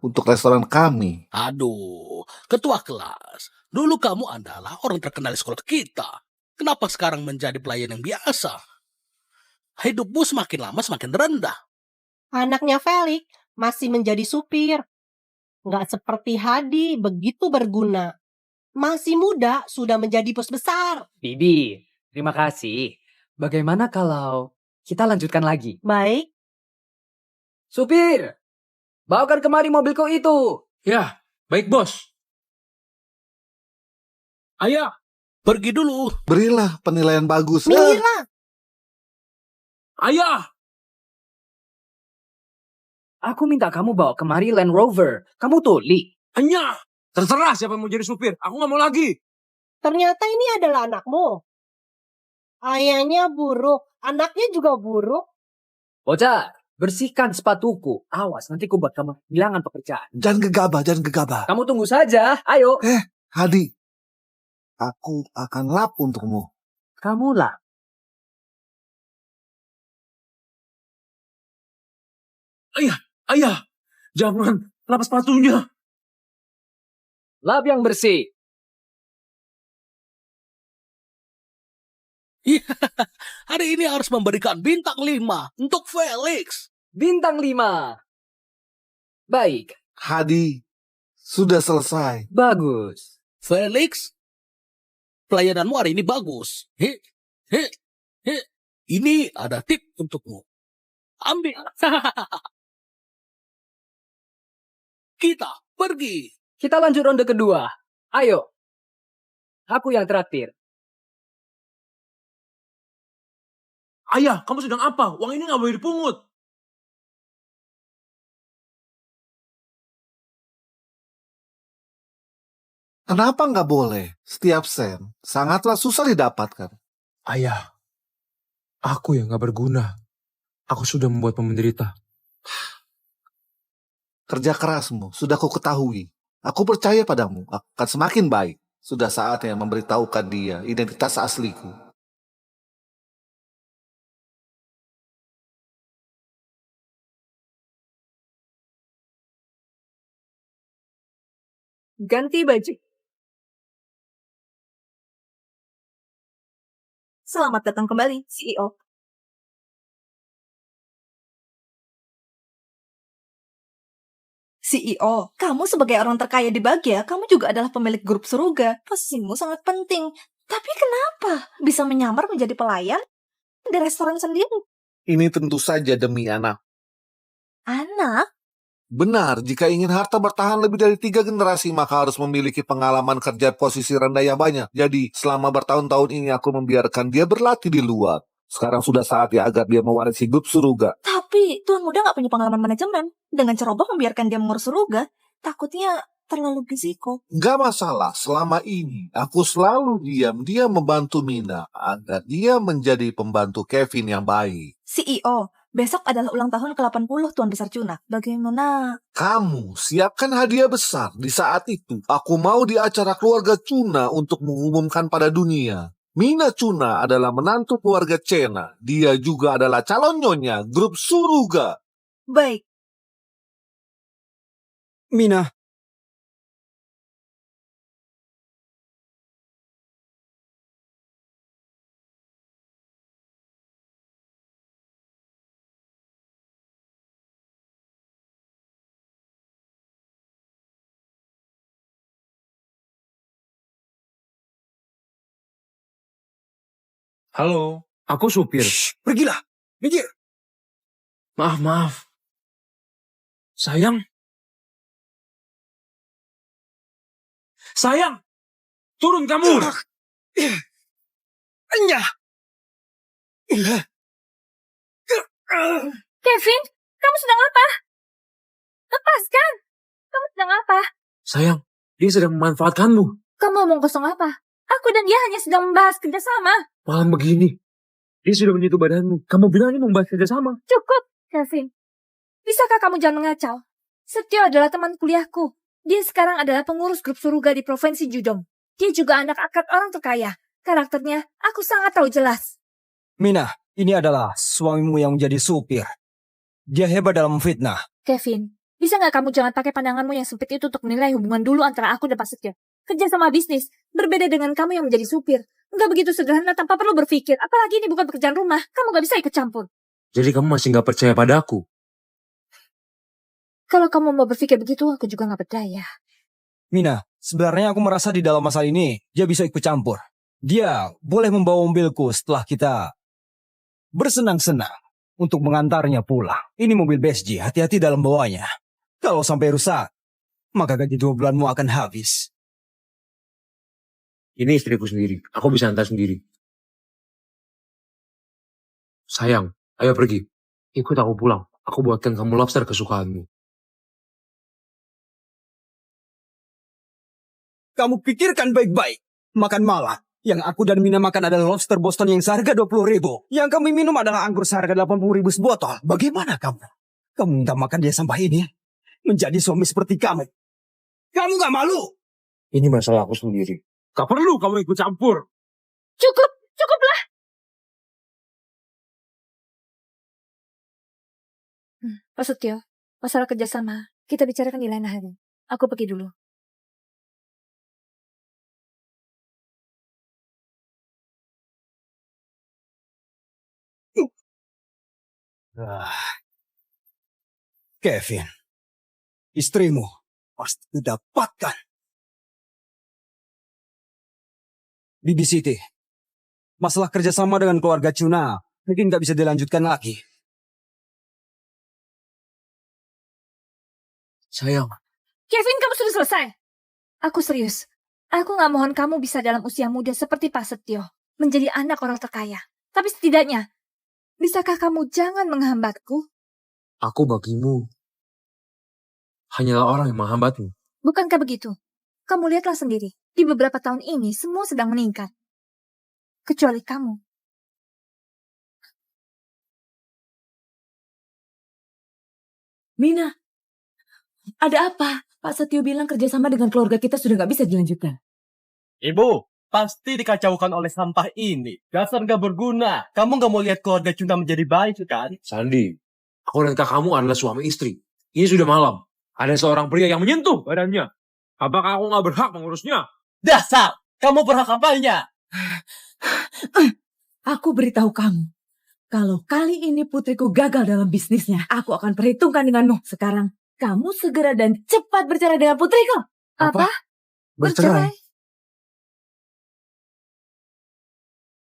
untuk restoran kami. Aduh, ketua kelas. Dulu kamu adalah orang terkenal di sekolah kita. Kenapa sekarang menjadi pelayan yang biasa? Hidupmu semakin lama semakin rendah. Anaknya Felix masih menjadi supir. Nggak seperti Hadi begitu berguna. Masih muda sudah menjadi bos besar. Bibi, terima kasih. Bagaimana kalau kita lanjutkan lagi? Baik, Supir, bawakan kemari mobilku itu. Ya, baik bos. Ayah, Pergi dulu. Berilah penilaian bagus. minggirlah. ayah. Aku minta kamu bawa kemari Land Rover. Kamu tuli. Hanya. Terserah siapa yang mau jadi supir. Aku nggak mau lagi. Ternyata ini adalah anakmu. Ayahnya buruk, anaknya juga buruk. Bocah, bersihkan sepatuku. Awas, nanti ku buat kamu kehilangan pekerjaan. Jangan gegabah, jangan gegabah. Kamu tunggu saja, ayo. Hadi, aku akan lap untukmu. Kamu lah. Ayah, jangan. Kenapa sepatunya? Lap yang bersih. Hari ini harus memberikan bintang 5 untuk Felix. Bintang 5. Baik, Hadi, sudah selesai. bagus. Felix, pelayananmu hari ini bagus. He. Ini ada tip untukmu. Ambil. Kita pergi. Kita lanjut ronde kedua. Ayo. Aku yang traktir. Ayah, kamu sedang apa? Uang ini nggak boleh dipungut. Kenapa nggak boleh? Setiap sen sangatlah susah didapatkan. Ayah, aku yang nggak berguna. Aku sudah membuatmu menderita. Kerja kerasmu sudah ku ketahui. Aku percaya padamu akan semakin baik. Sudah saatnya memberitahukan dia identitas asliku. Ganti baju. Selamat datang kembali, CEO. CEO, kamu sebagai orang terkaya di Bahagia, kamu juga adalah pemilik grup Suruga. Posisimu sangat penting. Tapi kenapa bisa menyamar menjadi pelayan di restoran sendiri? Ini tentu saja demi anak. Anak? Benar, jika ingin harta bertahan lebih dari 3 generasi, maka harus memiliki pengalaman kerja posisi rendah yang banyak. Jadi, selama bertahun-tahun ini aku membiarkan dia berlatih di luar. Sekarang sudah saatnya agar dia mewarisi grup Suruga. Tapi Tuan Muda nggak punya pengalaman manajemen. Dengan ceroboh membiarkan dia mengurus Suruga, takutnya terlalu berisiko. Gak masalah, selama ini aku selalu diam. Dia membantu Mina agar dia menjadi pembantu Kevin yang baik. CEO, besok adalah ulang tahun ke-80 Tuan Besar Cuna. Bagaimana? Kamu siapkan hadiah besar. Di saat itu, aku mau di acara keluarga Cuna untuk mengumumkan pada dunia. Mina Cuna adalah menantu keluarga Cena. Dia juga adalah calon nyonya grup Suruga. Baik. Mina, Halo, aku supir. pergilah. Minggir. Maaf. Sayang, turun kamu. Enya. Kevin, kamu sedang apa? Lepaskan! Kamu sedang apa? Sayang, dia sedang memanfaatkanmu. Kamu ngomong kosong apa? Aku dan dia hanya sedang membahas kerjasama. Malam begini, dia sudah menyentuh badanmu. Kamu bilang ini membahas kerjasama. Cukup, Kevin. Bisakah kamu jangan mengacau? Setio adalah teman kuliahku. Dia sekarang adalah pengurus grup Suruga di Provinsi Judong. Dia juga anak angkat orang terkaya. Karakternya aku sangat tahu jelas. Mina, ini adalah suamimu yang menjadi supir. Dia hebat dalam fitnah. Kevin, Bisa nggak kamu jangan pakai pandanganmu yang sempit itu untuk menilai hubungan dulu antara aku dan Pak Setio? Kerja sama bisnis, berbeda dengan kamu yang menjadi supir. Nggak begitu sederhana tanpa perlu berpikir. Apalagi ini bukan pekerjaan rumah, kamu nggak bisa ikut campur. Jadi kamu masih nggak percaya pada aku? Kalau kamu mau berpikir begitu, aku juga nggak berdaya. Mina, sebenarnya aku merasa di dalam masalah ini, dia bisa ikut campur. Dia boleh membawa mobilku setelah kita bersenang-senang untuk mengantarnya pulang. Ini mobil BSG, hati-hati dalam bawanya. Kalau sampai rusak, maka gaji 2 bulanmu akan habis. Ini istriku sendiri. Aku bisa antar sendiri. Sayang, ayo pergi. Ikut aku pulang. Aku buatkan kamu lobster kesukaanmu. Kamu pikirkan baik-baik. Makan malam. Yang aku dan Mina makan adalah lobster Boston yang seharga 20.000. Yang kami minum adalah anggur seharga 80.000 sebotol. Bagaimana kamu? Kamu minta makan dia sampah ini? Menjadi suami seperti kamu. Kamu gak malu? Ini masalah aku sendiri. Gak perlu kamu ikut campur. Cukuplah. Pak Setio, masalah kerjasama, kita bicarakan di lain hari. Aku pergi dulu. Kevin, istrimu pasti didapatkan. Bibi Siti, masalah kerjasama dengan keluarga Cuna mungkin gak bisa dilanjutkan lagi. Sayang, Kevin, kamu sudah selesai. Aku serius. Aku gak mohon kamu bisa dalam usia muda seperti Pak Setio, menjadi anak orang terkaya. Tapi setidaknya, bisakah kamu jangan menghambatku? aku bagimu hanyalah orang yang menghambatmu. Bukankah begitu? Kamu lihatlah sendiri, di beberapa tahun ini semua sedang meningkat. Kecuali kamu. Mina, ada apa? Pak Setio bilang kerjasama dengan keluarga kita sudah gak bisa dilanjutkan. Ibu, pasti dikacaukan oleh sampah ini. Dasar gak berguna. Kamu gak mau lihat keluarga Cuna menjadi baik, kan? Sandi, aku dan kakakmu adalah suami istri. Ini sudah malam. Ada seorang pria yang menyentuh badannya. Apakah aku gak berhak mengurusnya? Dasar! Kamu berhak apanya? Aku beritahu kamu, kalau kali ini putriku gagal dalam bisnisnya, aku akan perhitungkan denganmu. Sekarang, kamu segera dan cepat bercerai dengan putriku. Apa? Bercerai?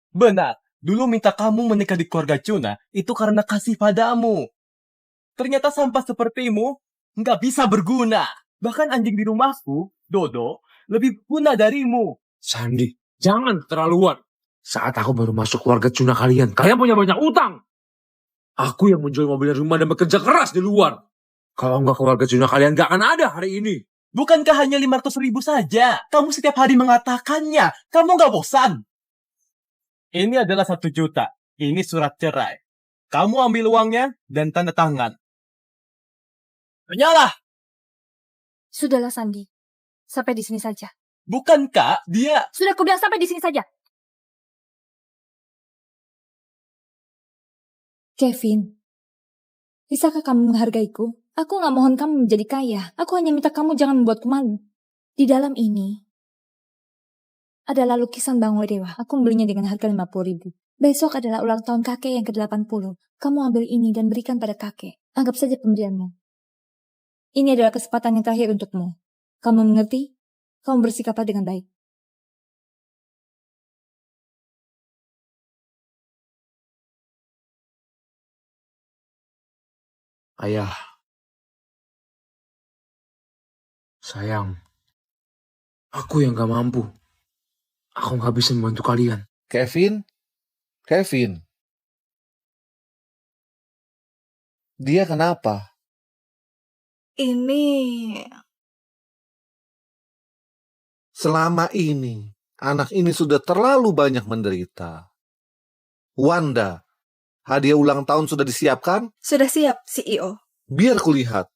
Benar. Dulu minta kamu menikah di keluarga Cuna, itu karena kasih padamu. Ternyata sampah sepertimu nggak bisa berguna. Bahkan anjing di rumahku, Dodo, lebih berguna darimu. Sandi, jangan keterlaluan. Saat aku baru masuk keluarga Cuna kalian punya banyak utang. Aku yang menjual mobil dan rumah dan bekerja keras di luar. Kalau enggak keluarga Cuna kalian gak akan ada hari ini. Bukankah hanya 500.000 saja? Kamu setiap hari mengatakannya. Kamu nggak bosan? Ini adalah 1 juta. Ini surat cerai. Kamu ambil uangnya dan tanda tangan. Penyalah! Sudahlah, Sandi. Sampai di sini saja. Bukankah dia... Sudah kubilang sampai di sini saja. Kevin, bisakah kamu menghargaiku? Aku gak mohon kamu menjadi kaya. Aku hanya minta kamu jangan membuatku malu. Di dalam ini adalah lukisan Bang Wedewa. Aku membelinya dengan harga 50.000. Besok adalah ulang tahun kakek yang ke-80. Kamu ambil ini dan berikan pada kakek. Anggap saja pemberianmu. Ini adalah kesempatan yang terakhir untukmu. Kamu mengerti? Kamu bersikaplah dengan baik. Ayah. Sayang. Aku yang gak mampu. Aku gak bisa membantu kalian. Kevin? Dia kenapa? Ini Selama ini, anak ini sudah terlalu banyak menderita. Wanda, hadiah ulang tahun sudah disiapkan? sudah siap, CEO. Biar kulihat.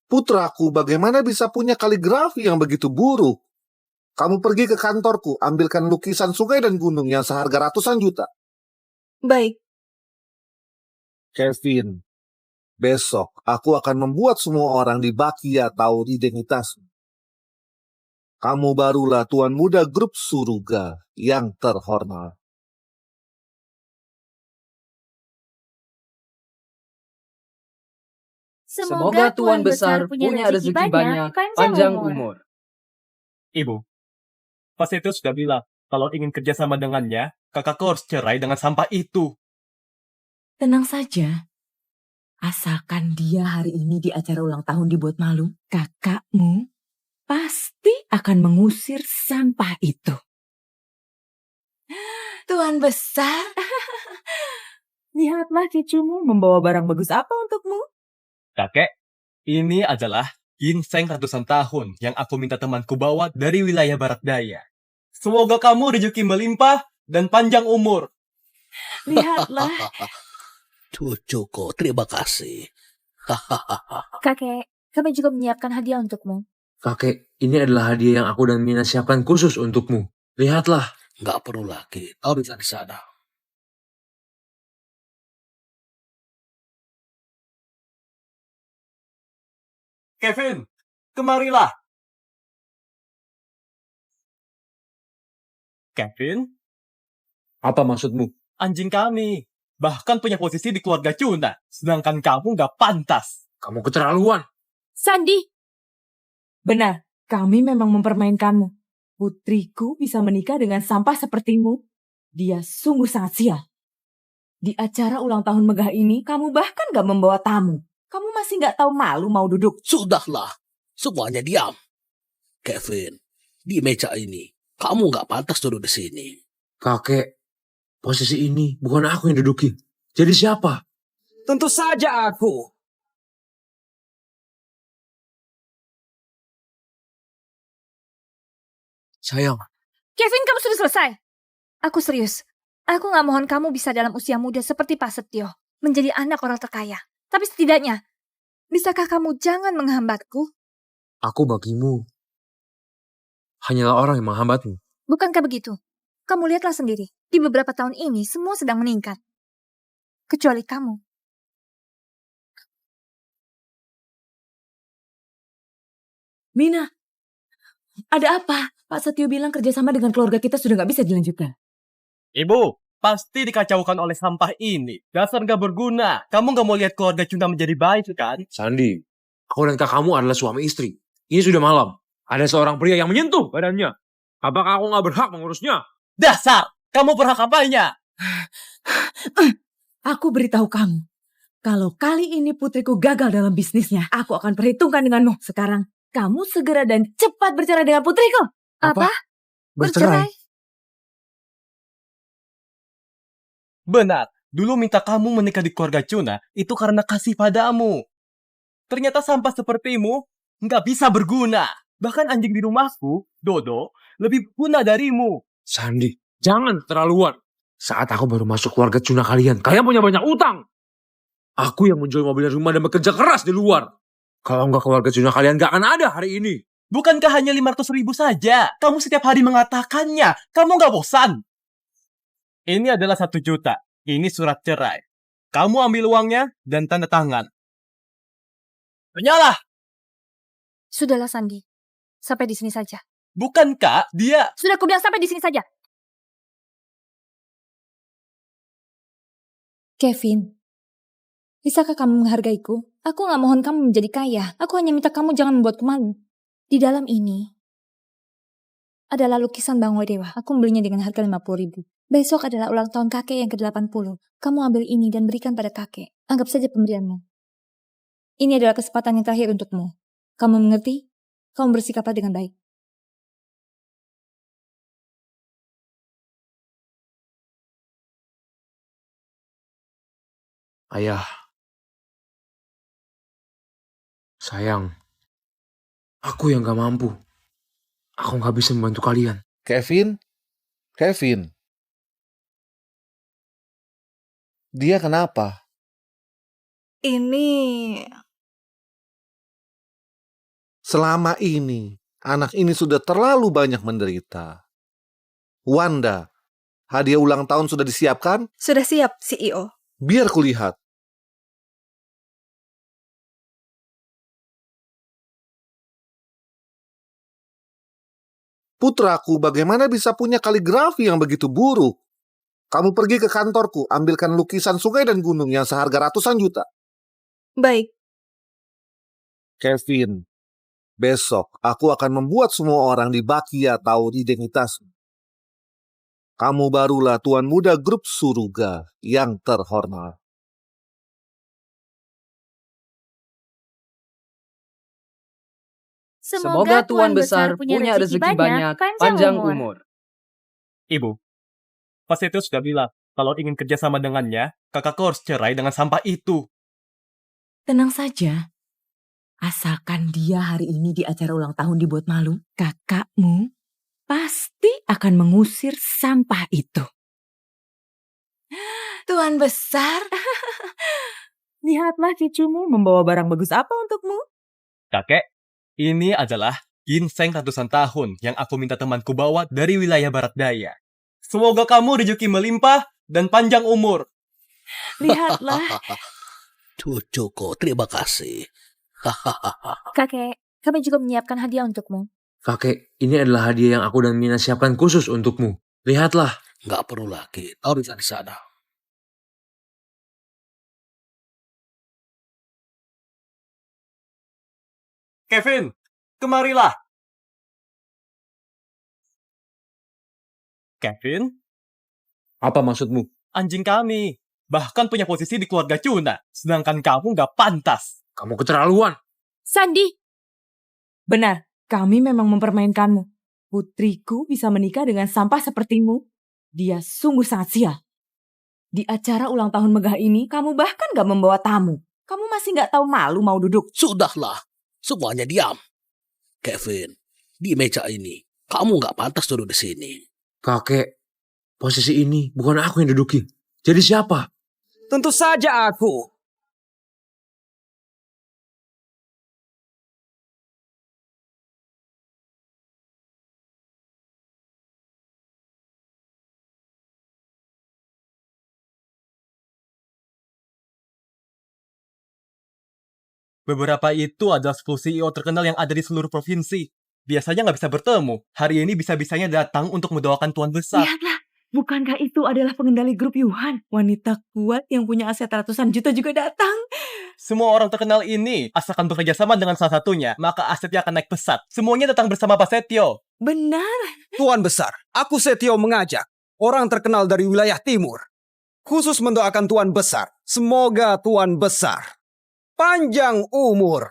Putraku, bagaimana bisa punya kaligrafi yang begitu buruk? Kamu pergi ke kantorku, ambilkan lukisan sungai dan gunung yang seharga ratusan juta. Baik, Kevin, besok aku akan membuat semua orang di Bakia tahu identitasmu. Kamu barulah tuan muda grup Suruga yang terhormat. Semoga Tuan Besar punya rezeki banyak, panjang umur. Ibu, Pak Setio sudah bilang, kalau ingin kerjasama dengannya, kakakku harus cerai dengan sampah itu. Tenang saja. Asalkan dia hari ini di acara ulang tahun dibuat malu, kakakmu pasti akan mengusir sampah itu. Tuan Besar, lihatlah cucumu membawa barang bagus apa untukmu. Kakek, ini adalah ginseng ratusan tahun yang aku minta temanku bawa dari wilayah barat daya. Semoga kamu rezeki melimpah dan panjang umur. Lihatlah. Cucuku, terima kasih. Kakek, kami juga menyiapkan hadiah untukmu. Kakek, ini adalah hadiah yang aku dan Mina siapkan khusus untukmu. Lihatlah. Nggak perlu lagi. Kau bisa di sana. Kevin, kemarilah. Kevin, Apa maksudmu? anjing kami. Bahkan punya posisi di keluarga Cuna. Sedangkan kamu nggak pantas. Kamu keterlaluan. Sandi, Benar, kami memang mempermainkanmu. Putriku bisa menikah dengan sampah sepertimu. Dia sungguh sangat sial. Di acara ulang tahun megah ini, kamu bahkan gak membawa tamu. Kamu masih gak tahu malu mau duduk. Sudahlah. Semuanya diam. Kevin, di meja ini, kamu nggak pantas duduk di sini. Kakek, posisi ini bukan aku yang duduki. Jadi siapa? Tentu saja aku. Sayang, Kevin, kamu sudah selesai. Aku serius. Aku nggak mohon kamu bisa dalam usia muda seperti Pak Setio, menjadi anak orang terkaya. Tapi setidaknya, bisakah kamu jangan menghambatku? aku bagimu hanyalah orang yang menghambatmu. Bukankah begitu? Kamu lihatlah sendiri, di beberapa tahun ini semua sedang meningkat. Kecuali kamu. Mina, ada apa? Pak Setio bilang kerjasama dengan keluarga kita sudah gak bisa dilanjutkan. Ibu, pasti dikacaukan oleh sampah ini. Dasar nggak berguna. Kamu nggak mau lihat keluarga Cuna menjadi baik, kan? Sandi, aku dan kakakmu adalah suami istri. Ini sudah malam. Ada seorang pria yang menyentuh badannya. Apakah aku nggak berhak mengurusnya? Dasar! Kamu berhak apanya? Aku beritahu kamu, kalau kali ini putriku gagal dalam bisnisnya, aku akan perhitungkan denganmu. Sekarang, kamu segera dan cepat bercerai dengan putriku. Apa? Bercerai? Benar, dulu minta kamu menikah di keluarga Cuna itu karena kasih padamu. Ternyata sampah sepertimu nggak bisa berguna. Bahkan anjing di rumahku, Dodo, lebih guna darimu. Sandi, jangan terlaluan. Saat aku baru masuk keluarga Cuna kalian punya banyak utang. Aku yang menjual mobil dan rumah dan bekerja keras di luar. Kalau nggak keluarga Cuna kalian nggak akan ada hari ini. Bukankah hanya 500.000 saja? Kamu setiap hari mengatakannya. Kamu nggak bosan? Ini adalah 1 juta. Ini surat cerai. Kamu ambil uangnya dan tanda tangan. Penyalah! Sudahlah, Sandi. Sampai di sini saja. Bukankah dia... Sudah kubilang sampai di sini saja. Kevin, bisakah kamu menghargaiku? Aku gak mohon kamu menjadi kaya. Aku hanya minta kamu jangan membuatku malu. Di dalam ini adalah lukisan Bang Wedewa. Aku membelinya dengan harga 50.000. Besok adalah ulang tahun kakek yang ke-80. Kamu ambil ini dan berikan pada kakek. Anggap saja pemberianmu. Ini adalah kesempatan yang terakhir untukmu. Kamu mengerti? Kamu bersikaplah dengan baik. Ayah. Sayang. Aku yang gak mampu. Aku gak bisa membantu kalian. Kevin? Dia kenapa? ini Selama ini, Anak ini sudah terlalu banyak menderita. Wanda, hadiah ulang tahun sudah disiapkan? Sudah siap, CEO. Biar kulihat. Putraku, bagaimana bisa punya kaligrafi yang begitu buruk? Kamu pergi ke kantorku, ambilkan lukisan sungai dan gunung yang seharga ratusan juta. Baik, Kevin, besok aku akan membuat semua orang di Bakia tahu identitasmu. Kamu barulah tuan muda grup Suruga yang terhormat. Semoga Tuan Besar punya rezeki banyak, panjang umur. Ibu, Pak Setio sudah bilang, kalau ingin kerjasama dengannya, kakakku harus cerai dengan sampah itu. Tenang saja. Asalkan dia hari ini di acara ulang tahun dibuat malu, kakakmu pasti akan mengusir sampah itu. Tuan Besar, lihatlah cucumu membawa barang bagus apa untukmu. Kakek, ini adalah ginseng ratusan tahun yang aku minta temanku bawa dari wilayah barat daya. Semoga kamu rezeki melimpah dan panjang umur. Lihatlah. Cucuku, terima kasih. Kakek, kami juga menyiapkan hadiah untukmu. Kakek, ini adalah hadiah yang aku dan Mina siapkan khusus untukmu. Lihatlah. Nggak perlu lagi, taruh di sana. Kevin, kemarilah. Kevin, Apa maksudmu? anjing kami. Bahkan punya posisi di keluarga Cuna. Sedangkan kamu nggak pantas. Kamu keterlaluan. Sandi, Benar, kami memang mempermainkanmu. Putriku bisa menikah dengan sampah sepertimu. Dia sungguh sangat sial. Di acara ulang tahun megah ini, kamu bahkan gak membawa tamu. Kamu masih gak tahu malu mau duduk. Sudahlah, semuanya diam. Kevin, di meja ini, kamu nggak pantas duduk di sini. Kakek, posisi ini bukan aku yang duduki. Jadi siapa? Tentu saja aku. Beberapa itu adalah 10 CEO terkenal yang ada di seluruh provinsi. Biasanya nggak bisa bertemu. Hari ini bisa-bisanya datang untuk mendoakan Tuan Besar. Lihatlah, bukankah itu adalah pengendali grup Yuhan? Wanita kuat yang punya aset ratusan juta juga datang. Semua orang terkenal ini, asalkan bekerja sama dengan salah satunya, maka asetnya akan naik pesat. Semuanya datang bersama Pak Setio. Benar. Tuan Besar, aku Setio mengajak orang terkenal dari wilayah timur. Khusus mendoakan Tuan Besar. Semoga Tuan Besar panjang umur.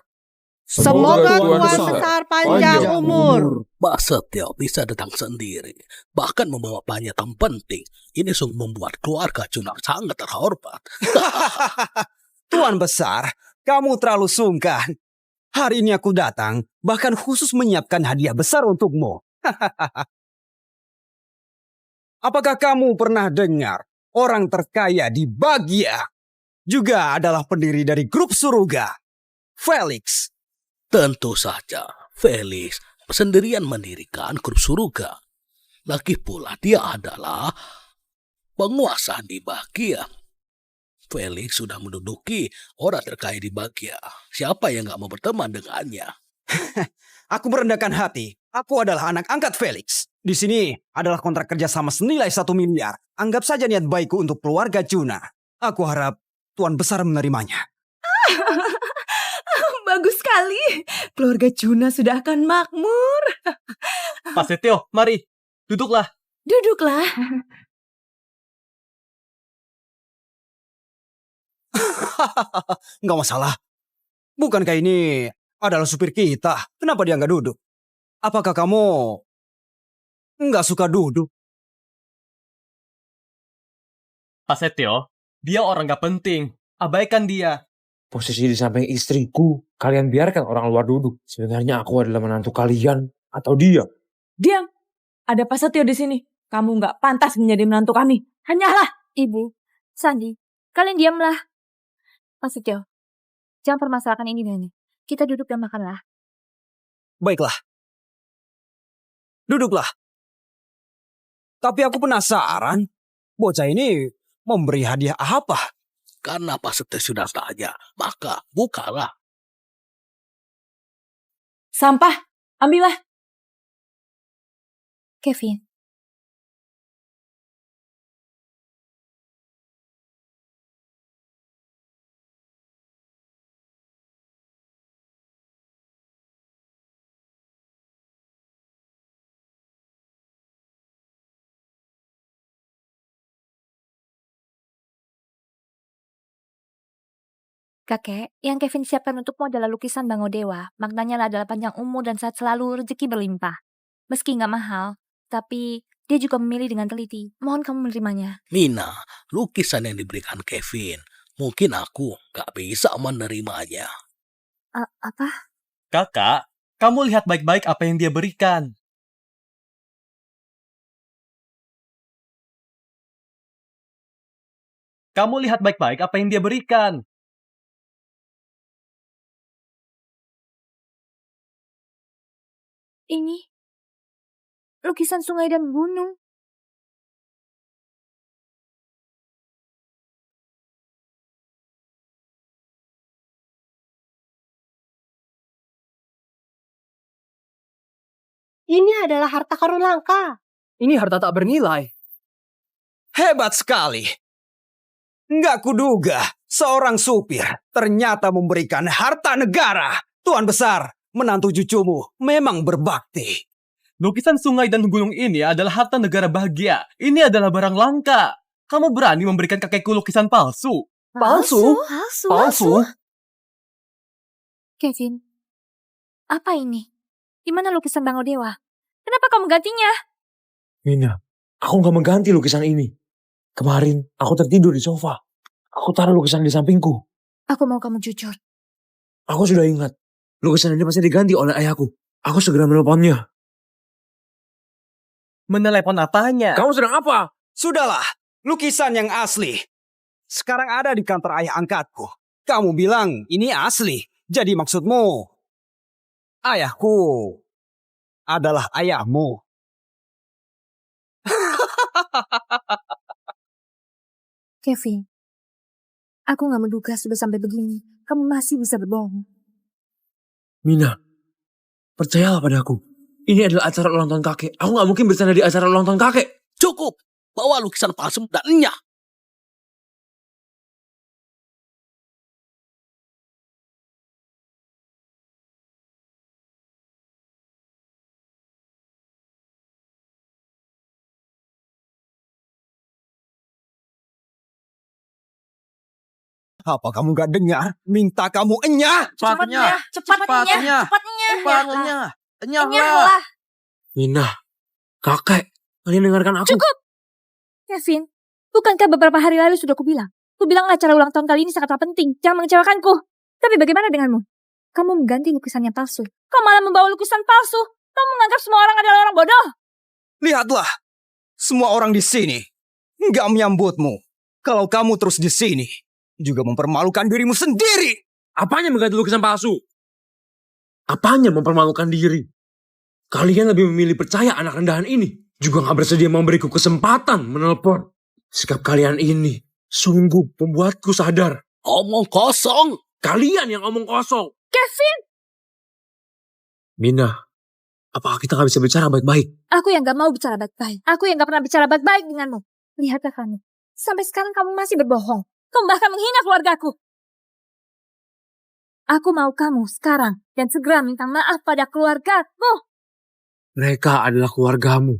Semoga Tuan Besar panjang umur. Pak Setio bisa datang sendiri, bahkan membawa banyak tamu penting. Ini sungguh membuat keluarga Cuna sangat terhormat. Tuan Besar, kamu terlalu sungkan. Hari ini aku datang, bahkan khusus menyiapkan hadiah besar untukmu. Apakah kamu pernah dengar orang terkaya di Bagia juga adalah pendiri dari grup Suruga, Felix? Tentu saja, Felix sendirian mendirikan grup Suruga. Lagi pula dia adalah penguasa di Bagia. Felix sudah menduduki orang terkaya di Bagia. Siapa yang gak mau berteman dengannya? Aku merendahkan hati. Aku adalah anak angkat Felix. Di sini adalah kontrak kerja sama senilai 1 miliar. Anggap saja niat baikku untuk keluarga Cuna. Aku harap Tuan Besar menerimanya. Bagus sekali. Keluarga Cuna sudah akan makmur. Pak Setio, mari. Duduklah. Duduklah. Nggak masalah. Bukankah ini adalah supir kita? Kenapa dia nggak duduk? Apakah kamu nggak suka duduk? Pak Setio, dia orang gak penting. Abaikan dia. Posisi di samping istriku. Kalian biarkan orang luar duduk. Sebenarnya aku adalah menantu kalian atau dia. Diam. Ada Pak Setio di sini. Kamu nggak pantas menjadi menantu kami. Hanyalah. Ibu, Sandi, kalian diamlah. Pak Setio, jangan permasalahkan ini, Nenek. Kita duduk dan makanlah. Baiklah. Duduklah. Tapi aku penasaran, bocah ini memberi hadiah apa? Karena Pak Setes sudah tanya, maka bukalah. Sampah, ambillah. Kevin, kakek, yang Kevin siapkan untukmu adalah lukisan Bangodewa. Maknanya adalah panjang umur dan sehat selalu, rezeki berlimpah. Meski nggak mahal, tapi dia juga memilih dengan teliti. Mohon kamu menerimanya. Mina, lukisan yang diberikan Kevin, mungkin aku gak bisa menerimanya. Apa? Kakak, kamu lihat baik-baik apa yang dia berikan. Kamu lihat baik-baik apa yang dia berikan. Ini lukisan sungai dan gunung. Ini adalah harta karun langka. Ini harta tak bernilai. Hebat sekali. Nggak kuduga seorang supir ternyata memberikan harta negara. Tuan besar, menantu cucumu memang berbakti. Lukisan sungai dan gunung ini adalah harta negara bahagia. Ini adalah barang langka. Kamu berani memberikan kakekku lukisan palsu? Palsu? Palsu? Kevin, apa ini? Di mana lukisan Bangodewa? Kenapa kamu gantinya? Mina, aku gak mengganti lukisan ini. Kemarin aku tertidur di sofa. Aku taruh lukisan di sampingku. Aku mau kamu jujur. Aku sudah ingat. Lukisan ini pasti diganti oleh ayahku. Aku segera menelponnya. Menelepon apanya? Kamu sedang apa? Sudahlah, lukisan yang asli. Sekarang ada di kantor ayah angkatku. Kamu bilang ini asli. Jadi maksudmu, ayahku adalah ayahmu. Kevin, aku gak menduga sudah sampai begini. Kamu masih bisa berbohong. Mina, percayalah padaku. Ini adalah acara ulang tahun kakek. Aku gak mungkin bersandar di acara ulang tahun kakek. Cukup, bawa lukisan palsu dan enyah. Apa kamu gak dengar? Minta kamu enyah. Cepatnya. Cepatnya. Enyahlah. Mina, kakek, kalian dengarkan aku. Cukup! Kevin, bukankah beberapa hari lalu sudah kubilang? Kubilang acara ulang tahun kali ini sangatlah penting. Jangan mengecewakanku. Tapi bagaimana denganmu? Kamu mengganti lukisan yang palsu. Kau malah membawa lukisan palsu. Kamu menganggap semua orang adalah orang bodoh. Lihatlah, semua orang di sini nggak menyambutmu. Kalau kamu terus di sini, juga mempermalukan dirimu sendiri. Apanya mengganti lukisan palsu? Apanya mempermalukan diri? Kalian lebih memilih percaya anak rendahan ini. Juga gak bersedia memberiku kesempatan menelpon. Sikap kalian ini sungguh membuatku sadar. Omong kosong. Kalian yang omong kosong. Kevin! Mina, apakah kita gak bisa bicara baik-baik? Aku yang gak mau bicara baik-baik. Aku yang gak pernah bicara baik-baik denganmu. Lihatlah kamu. Sampai sekarang kamu masih berbohong. Kamu bahkan menghina keluargaku. Aku mau kamu sekarang dan segera minta maaf pada keluargaku. Mereka adalah keluargamu.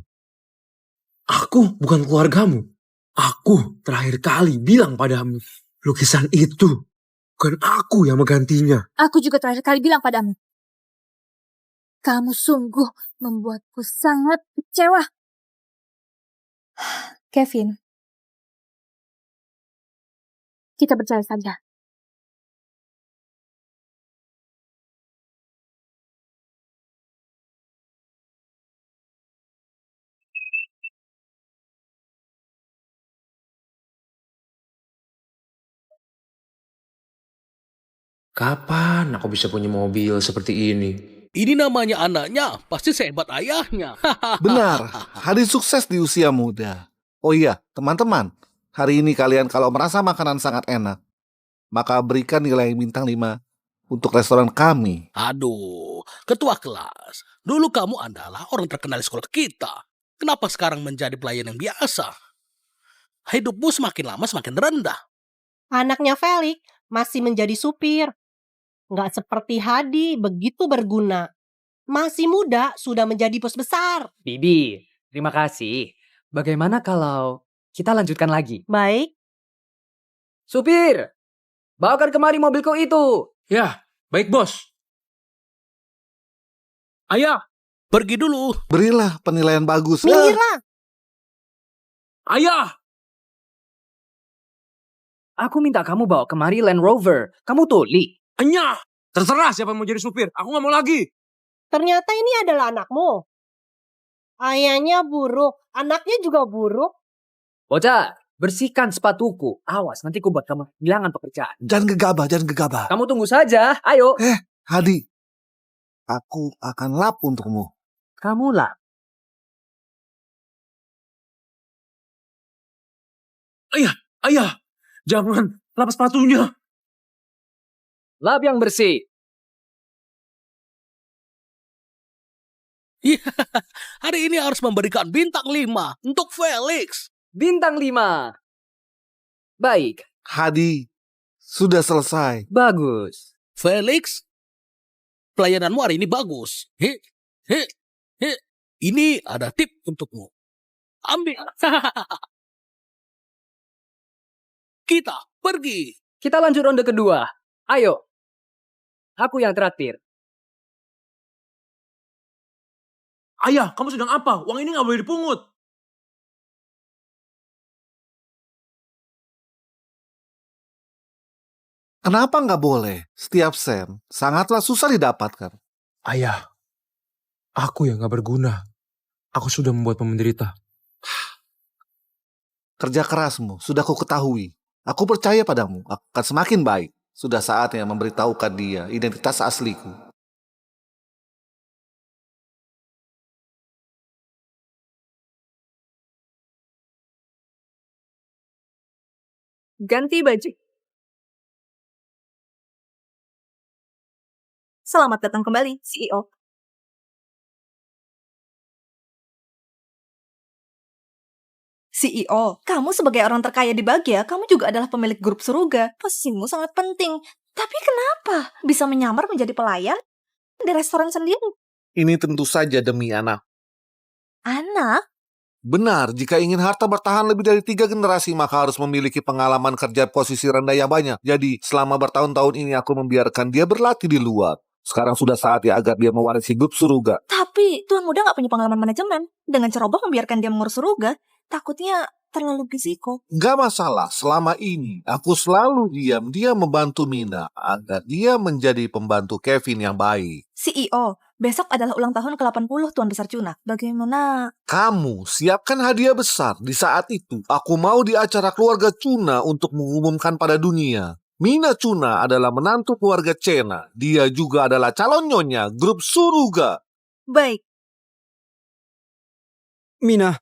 Aku bukan keluargamu. Aku terakhir kali bilang padamu, lukisan itu bukan aku yang menggantinya. Aku juga terakhir kali bilang padamu. Kamu sungguh membuatku sangat kecewa. Kevin, kita percaya saja. Kapan aku bisa punya mobil seperti ini? Ini namanya anaknya, pasti sehebat ayahnya. Benar, Hadi sukses di usia muda. Oh iya, teman-teman, hari ini kalian kalau merasa makanan sangat enak, maka berikan nilai bintang 5 untuk restoran kami. Aduh, ketua kelas. Dulu kamu adalah orang terkenal di sekolah kita. Kenapa sekarang menjadi pelayan yang biasa? Hidupmu semakin lama semakin rendah. Anaknya Felix masih menjadi supir. Nggak seperti Hadi begitu berguna. Masih muda sudah menjadi bos besar. Bibi, terima kasih. Bagaimana kalau kita lanjutkan lagi? Baik, Supir, bawakan kemari mobilku itu. Ya, baik bos. Ayah, Pergi dulu. Berilah penilaian bagus. minggirlah. ayah. Aku minta kamu bawa kemari Land Rover. Kamu tuli. Anyah. Terserah siapa yang mau jadi supir. Aku nggak mau lagi. Ternyata ini adalah anakmu. Ayahnya buruk, anaknya juga buruk. Bocah, bersihkan sepatuku. Awas, nanti ku buat kamu kehilangan pekerjaan. Jangan gegabah, jangan gegabah. Kamu tunggu saja. Ayo. Hadi, aku akan lap untukmu. Kamu lah. Ayah, jangan. Lepas sepatunya. Lap yang bersih. Hari ini harus memberikan bintang 5 untuk Felix. Bintang 5. Baik. Hadi, sudah selesai. Bagus. Felix, pelayananmu hari ini bagus. Ini ada tip untukmu. Ambil. Kita pergi. Kita lanjut ronde kedua. Ayo. Aku yang terakhir. Ayah, kamu sedang apa? Uang ini nggak boleh dipungut. Kenapa nggak boleh? Setiap sen sangatlah susah didapatkan. Ayah, aku yang nggak berguna. Aku sudah membuatmu menderita. Kerja kerasmu sudah ku ketahui. Aku percaya padamu akan semakin baik. Sudah saatnya memberitahukan dia identitas asliku. Ganti baju. Selamat datang kembali, CEO. CEO, kamu sebagai orang terkaya di Bahagia, kamu juga adalah pemilik grup Suruga. Posisimu sangat penting. Tapi kenapa bisa menyamar menjadi pelayan di restoran sendiri? Ini tentu saja demi anak. Anak? Benar, jika ingin harta bertahan lebih dari 3 generasi, maka harus memiliki pengalaman kerja posisi rendah yang banyak. Jadi, selama bertahun-tahun ini aku membiarkan dia berlatih di luar. Sekarang sudah saatnya agar dia mewarisi grup Suruga. Tapi Tuan Muda nggak punya pengalaman manajemen. Dengan ceroboh membiarkan dia mengurus Suruga, takutnya terlalu berisiko. Nggak masalah, selama ini aku selalu diam. Dia membantu Mina agar dia menjadi pembantu Kevin yang baik. CEO, besok adalah ulang tahun ke-80 Tuan Besar Cuna. Bagaimana? Kamu siapkan hadiah besar. Di saat itu, aku mau di acara keluarga Cuna untuk mengumumkan pada dunia. Mina Cuna adalah menantu keluarga Cena. Dia juga adalah calon nyonya grup Suruga. Baik. Mina,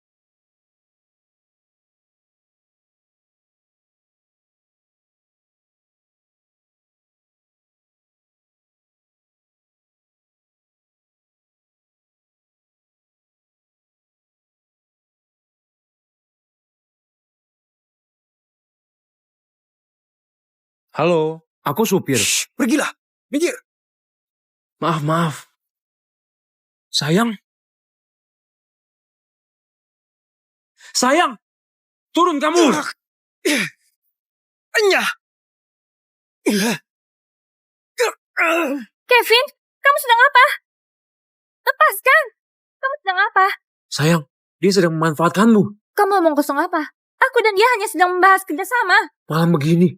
Halo, aku supir. pergilah. Minggir. Maaf. Sayang, turun kamu. Anyah. Kevin, kamu sedang apa? Lepaskan. Kamu sedang apa? Sayang, dia sedang memanfaatkanmu. Kamu omong kosong apa? Aku dan dia hanya sedang membahas kerjasama. Malam begini,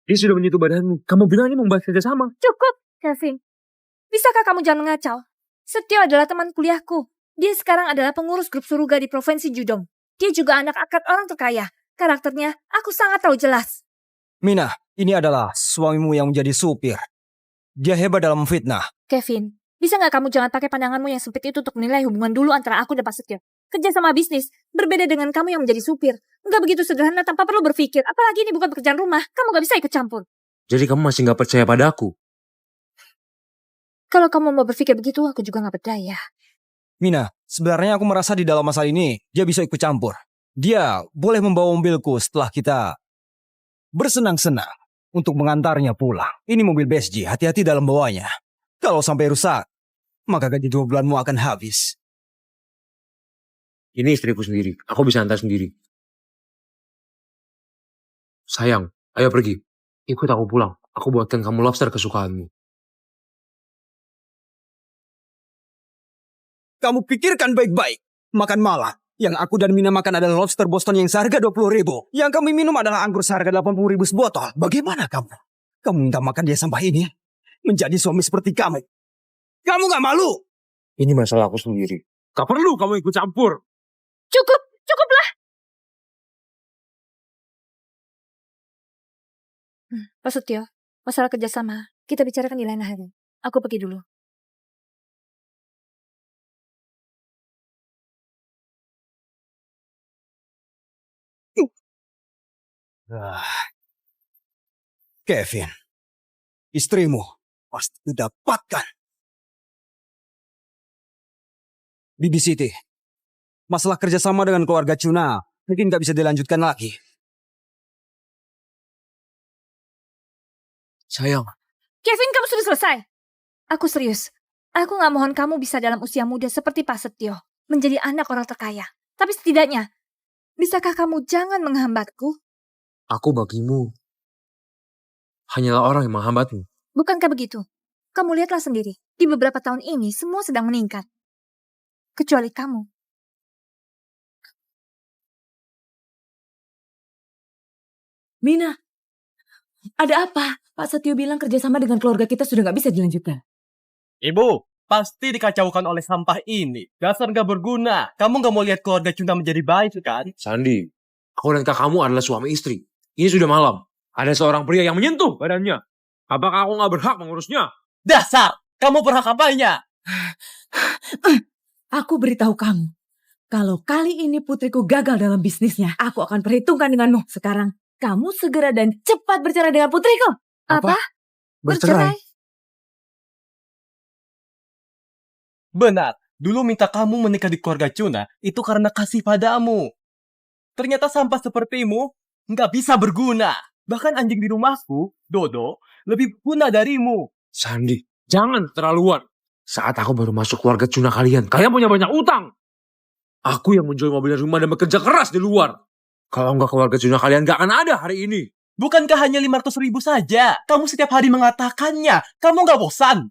dia sudah menyentuh badanmu. Kamu bilang ini membahas kerjasama. Cukup, Kevin. Bisakah kamu jangan mengacau? Setio adalah teman kuliahku. Dia sekarang adalah pengurus grup Suruga di Provinsi Judong. Dia juga anak angkat orang terkaya. Karakternya aku sangat tahu jelas. Mina, ini adalah suamimu yang menjadi supir. Dia hebat dalam fitnah. Kevin, Bisa nggak kamu jangan pakai pandanganmu yang sempit itu untuk menilai hubungan dulu antara aku dan Pak Setio? Kerja sama bisnis, berbeda dengan kamu yang menjadi supir. Nggak begitu sederhana tanpa perlu berpikir. Apalagi ini bukan pekerjaan rumah, kamu nggak bisa ikut campur. Jadi kamu masih nggak percaya pada aku? Kalau kamu mau berpikir begitu, aku juga nggak berdaya. Mina, sebenarnya aku merasa di dalam masalah ini dia bisa ikut campur. Dia boleh membawa mobilku setelah kita bersenang-senang untuk mengantarnya pulang. Ini mobil BSG, hati-hati dalam bawanya. Kalau sampai rusak, maka gaji 2 bulanmu akan habis. Ini istriku sendiri. Aku bisa antar sendiri. Sayang, ayo pergi. Ikut aku pulang. Aku buatkan kamu lobster kesukaanmu. Kamu pikirkan baik-baik. Makan malam. Yang aku dan Mina makan adalah lobster Boston yang seharga 20.000. Yang kami minum adalah anggur seharga 80.000 sebotol. Bagaimana kamu? Kamu minta makan dia sampah ini? Menjadi suami seperti kamu. Kamu gak malu? Ini masalah aku sendiri. Gak perlu kamu ikut campur. Cukuplah. Pak Setio, masalah kerjasama, kita bicarakan di lain hari. Aku pergi dulu. Kevin, istrimu pasti didapatkan. Bibi Siti, masalah kerjasama dengan keluarga Cuna mungkin gak bisa dilanjutkan lagi. Sayang, Kevin, kamu sudah selesai. Aku serius. Aku gak mohon kamu bisa dalam usia muda seperti Pak Setio, menjadi anak orang terkaya. Tapi setidaknya, bisakah kamu jangan menghambatku? aku bagimu hanyalah orang yang menghambatmu. Bukankah begitu? Kamu lihatlah sendiri, di beberapa tahun ini semua sedang meningkat. Kecuali kamu. Mina, ada apa? Pak Setio bilang kerjasama dengan keluarga kita sudah gak bisa dilanjutkan. Ibu, pasti dikacaukan oleh sampah ini. Dasar gak berguna. Kamu gak mau lihat keluarga Cuna menjadi baik, kan? Sandi, aku dan kakakmu adalah suami istri. Ini sudah malam. Ada seorang pria yang menyentuh badannya. Apakah aku gak berhak mengurusnya? Dasar! Kamu berhak apanya? Aku beritahu kamu, kalau kali ini putriku gagal dalam bisnisnya, aku akan perhitungkan denganmu. Sekarang, kamu segera dan cepat bercerai dengan putriku. Apa? Bercerai? Benar. Dulu minta kamu menikah di keluarga Cuna, itu karena kasih padamu. Ternyata sampah sepertimu nggak bisa berguna. Bahkan anjing di rumahku, Dodo, lebih guna darimu. Sandi, jangan terlaluan. Saat aku baru masuk keluarga Cuna kalian punya banyak utang. Aku yang menjual mobil dan rumah dan bekerja keras di luar. Kalau enggak keluarga Cuna kalian gak akan ada hari ini. Bukankah hanya 500.000 saja? Kamu setiap hari mengatakannya. Kamu nggak bosan?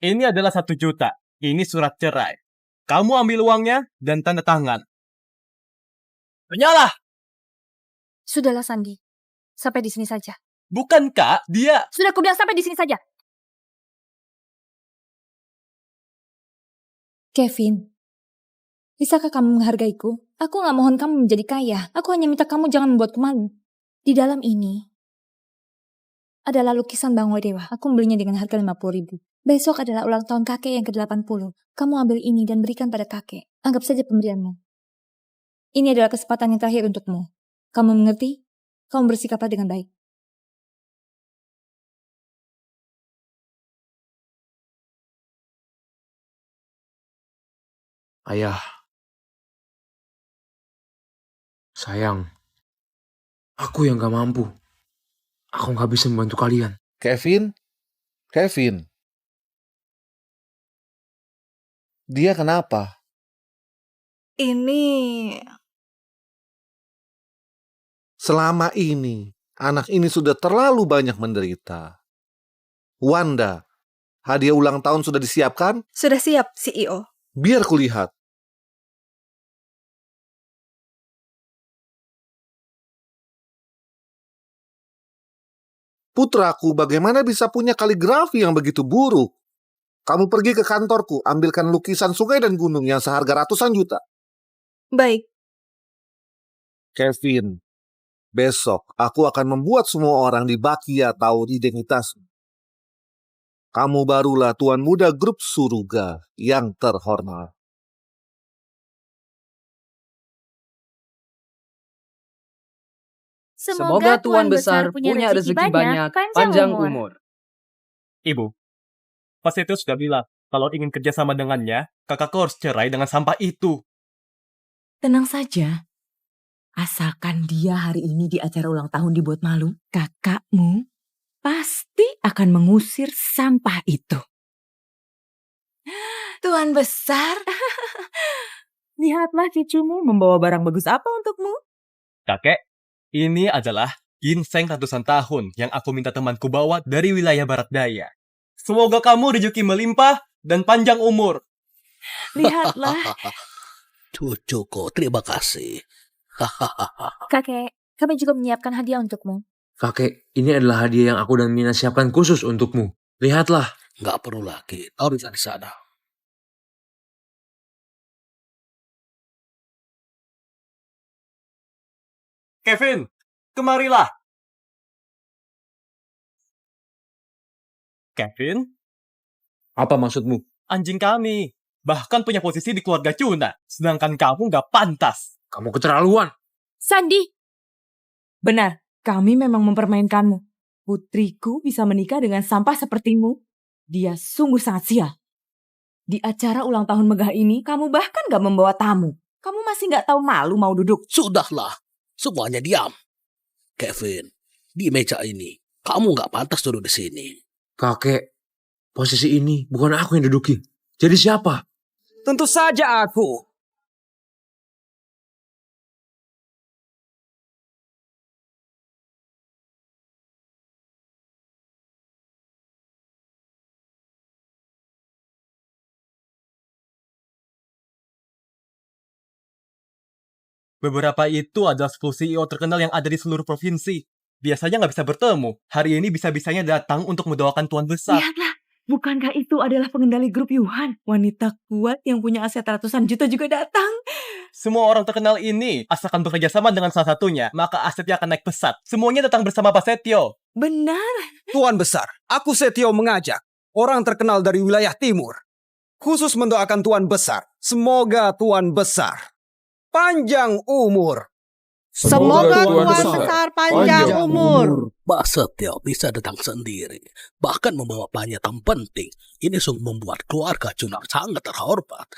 Ini adalah 1 juta. Ini surat cerai. Kamu ambil uangnya dan tanda tangan. Penyalah! Sudahlah, Sandi. Sampai di sini saja. Bukankah dia... Sudah kubilang sampai di sini saja. Kevin, bisakah kamu menghargaiku? Aku gak mohon kamu menjadi kaya. Aku hanya minta kamu jangan membuatku malu. Di dalam ini adalah lukisan Bang Wedewa. Aku membelinya dengan harga 50.000. Besok adalah ulang tahun kakek yang ke-80. Kamu ambil ini dan berikan pada kakek. Anggap saja pemberianmu. Ini adalah kesempatan yang terakhir untukmu. Kamu mengerti? Kamu bersikaplah dengan baik. Ayah. Sayang. Aku yang gak mampu. Aku gak bisa membantu kalian. Kevin? Dia kenapa? Ini... Selama ini, anak ini sudah terlalu banyak menderita. Wanda, hadiah ulang tahun sudah disiapkan? Sudah siap, CEO. Biar kulihat. Putraku, bagaimana bisa punya kaligrafi yang begitu buruk? Kamu pergi ke kantorku, ambilkan lukisan sungai dan gunung yang seharga ratusan juta. Baik. Kevin, besok aku akan membuat semua orang di Bakia tahu identitasmu. Kamu barulah Tuan Muda Grup Suruga yang terhormat. Semoga Tuan Besar punya rezeki banyak, panjang umur. Ibu, Pak Setio sudah bilang, kalau ingin kerjasama dengannya, kakakku harus cerai dengan sampah itu. Tenang saja. Asalkan dia hari ini di acara ulang tahun dibuat malu, kakakmu pasti akan mengusir sampah itu. Tuan Besar, lihatlah cucumu membawa barang bagus apa untukmu. Kakek, ini adalah ginseng ratusan tahun yang aku minta temanku bawa dari wilayah barat daya. Semoga kamu rezeki melimpah dan panjang umur. Lihatlah. Cucuku, terima kasih. Kakek, kami juga menyiapkan hadiah untukmu. Kakek, ini adalah hadiah yang aku dan Mina siapkan khusus untukmu. Lihatlah. Nggak perlu lagi. Taruh di sana. Kevin, kemarilah. Kevin, Apa maksudmu? anjing kami. Bahkan punya posisi di keluarga Cuna. Sedangkan kamu gak pantas. Kamu keterlaluan. Sandi, Benar, kami memang mempermainkanmu. Putriku bisa menikah dengan sampah sepertimu. Dia sungguh sangat sial. Di acara ulang tahun megah ini, kamu bahkan gak membawa tamu. Kamu masih gak tahu malu mau duduk. Sudahlah. Semuanya diam. Kevin, di meja ini, kamu nggak pantas duduk di sini. Kakek, posisi ini bukan aku yang duduki. Jadi siapa? Tentu saja aku. Beberapa itu adalah 10 CEO terkenal yang ada di seluruh provinsi. Biasanya nggak bisa bertemu. Hari ini bisa-bisanya datang untuk mendoakan Tuan Besar. Lihatlah, bukankah itu adalah pengendali grup Yuhan? Wanita kuat yang punya aset ratusan juta juga datang. Semua orang terkenal ini, asalkan bekerja sama dengan salah satunya, maka asetnya akan naik pesat. Semuanya datang bersama Pak Setio. Benar. Tuan Besar, aku Setio mengajak orang terkenal dari wilayah timur. Khusus mendoakan Tuan Besar. Semoga Tuan Besar panjang umur. Semoga Tuan Besar panjang umur. Pak Setio bisa datang sendiri. Bahkan membawa banyak yang penting. Ini sungguh membuat keluarga Cuna sangat terhormat.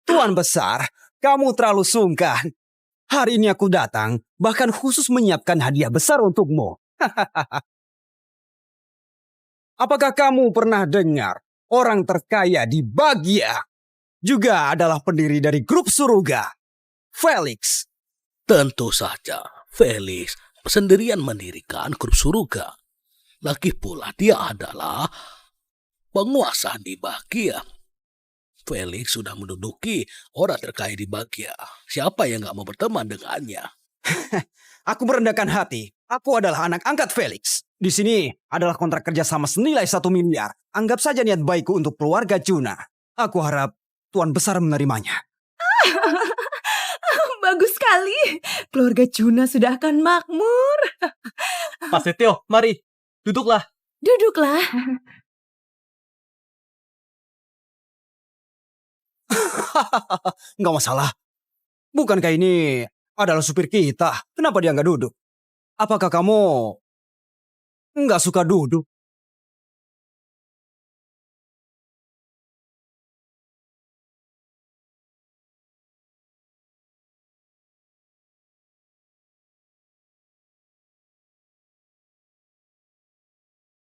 Tuan Besar, kamu terlalu sungkan. Hari ini aku datang, bahkan khusus menyiapkan hadiah besar untukmu. Apakah kamu pernah dengar orang terkaya di Bagia juga adalah pendiri dari grup Suruga? Felix. Tentu saja, Felix sendirian mendirikan grup Suruga. Lagi pula dia adalah penguasa di Bagia. Felix sudah menduduki orang terkaya di Bagia. Siapa yang gak mau berteman dengannya? Aku merendahkan hati. Aku adalah anak angkat Felix. Di sini adalah kontrak kerja sama senilai 1 miliar. Anggap saja niat baikku untuk keluarga Cuna. Aku harap Tuan Besar menerimanya. Bagus sekali. Keluarga Cuna sudah akan makmur. Pak Setio, mari, duduklah. Duduklah. Nggak masalah. Bukankah ini adalah supir kita? Kenapa dia nggak duduk? Apakah kamu nggak suka duduk?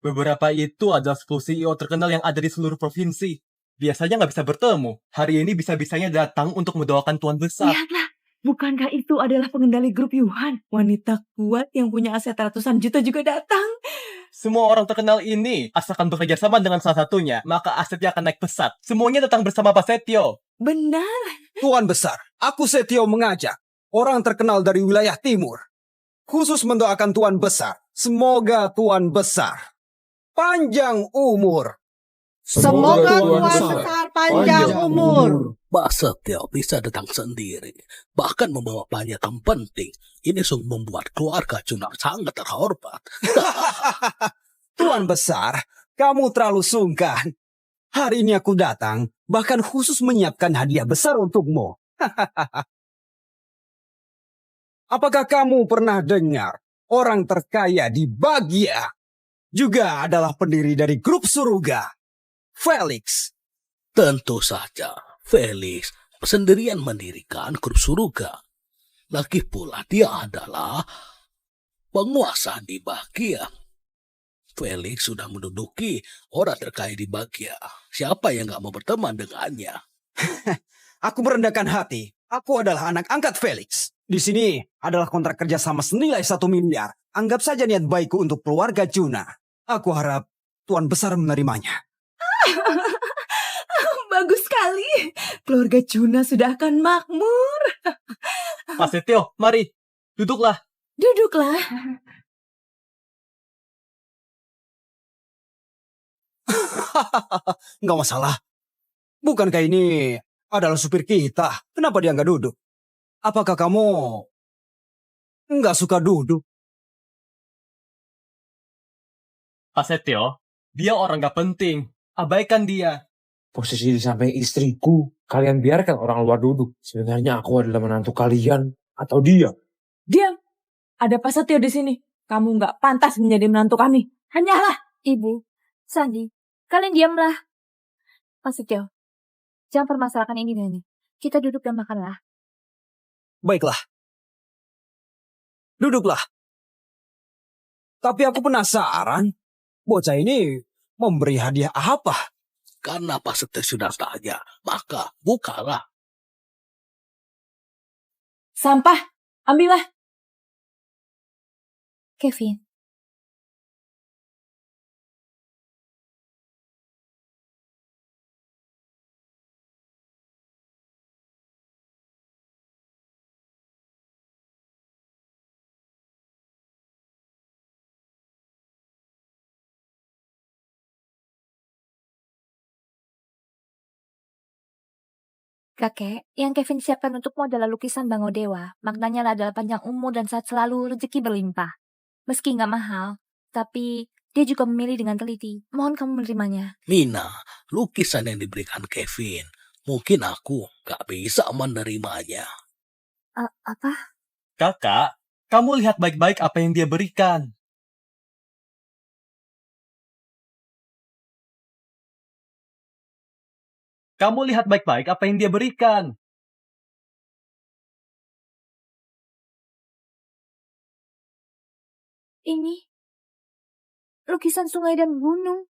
Beberapa itu adalah 10 CEO terkenal yang ada di seluruh provinsi. Biasanya nggak bisa bertemu. Hari ini bisa-bisanya datang untuk mendoakan Tuan Besar. Lihatlah, bukankah itu adalah pengendali grup Yuhan? Wanita kuat yang punya aset ratusan juta juga datang. Semua orang terkenal ini, asalkan bekerja sama dengan salah satunya, maka asetnya akan naik pesat. Semuanya datang bersama Pak Setio. Benar. Tuan Besar, aku Setio mengajak orang terkenal dari wilayah timur. Khusus mendoakan Tuan Besar. Semoga Tuan Besar panjang umur. Semoga Tuan Besar panjang umur. Pak Setio bisa datang sendiri. Bahkan membawa banyak yang penting. Ini sungguh membuat keluarga Cuna sangat terhormat. Tuan Besar, kamu terlalu sungkan. Hari ini aku datang, bahkan khusus menyiapkan hadiah besar untukmu. Apakah kamu pernah dengar orang terkaya di Bagia juga adalah pendiri dari grup Suruga, Felix? Tentu saja, Felix sendirian mendirikan grup Suruga. Lagi pula dia adalah penguasa di Bagia. Felix sudah menduduki orang terkaya di Bagia. Siapa yang gak mau berteman dengannya? Aku merendahkan hati. Aku adalah anak angkat Felix. Di sini adalah kontrak kerja sama senilai 1 miliar. Anggap saja niat baikku untuk keluarga Juna. Aku harap Tuan Besar menerimanya. Bagus sekali. Keluarga Juna sudah akan makmur. Pak Setio, mari. Duduklah. Duduklah. Nggak masalah. Bukankah ini adalah supir kita? Kenapa dia nggak duduk? Apakah kamu nggak suka duduk? Pak Setio, dia orang gak penting. Abaikan dia. Posisi di samping istriku. Kalian biarkan orang luar duduk. Sebenarnya aku adalah menantu kalian. Atau dia. Diam. Ada Pak Setio di sini. Kamu nggak pantas menjadi menantu kami. Hanyalah. Ibu, Sandi, kalian diamlah. Mas Setio, jangan permasalahkan ini Nani. Kita duduk dan makanlah. Baiklah. Duduklah. Tapi aku penasaran. Bocah ini memberi hadiah apa? Karena Pak Setio sudah tanya, maka bukalah. Sampah. Ambillah. Kevin, kakek, yang Kevin siapkan untukmu adalah lukisan Bangodewa. Maknanya adalah panjang umur dan sehat selalu, rezeki berlimpah. Meski nggak mahal, tapi dia juga memilih dengan teliti. Mohon kamu menerimanya. Mina, lukisan yang diberikan Kevin. Mungkin aku gak bisa menerimanya. Apa? Kakak, kamu lihat baik-baik apa yang dia berikan. Kamu lihat baik-baik apa yang dia berikan. Ini lukisan sungai dan gunung.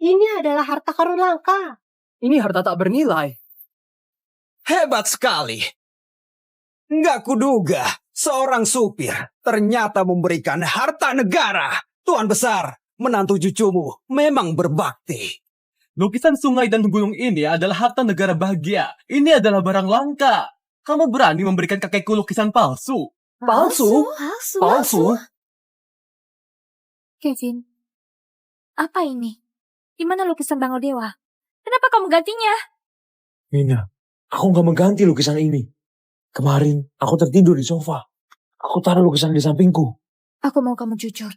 Ini adalah harta karun langka. Ini harta tak bernilai. Hebat sekali. Nggak kuduga seorang supir ternyata memberikan harta negara. Tuan Besar, menantu cucumu memang berbakti. Lukisan sungai dan gunung ini adalah harta negara Bagia. Ini adalah barang langka. Kamu berani memberikan kakekku lukisan palsu? Palsu? Palsu? Kevin, apa ini? Di mana lukisan Bangodewa? Kenapa kamu gantinya? Mina, aku gak mengganti lukisan ini. Kemarin, aku tertidur di sofa. Aku taruh lukisan di sampingku. Aku mau kamu jujur.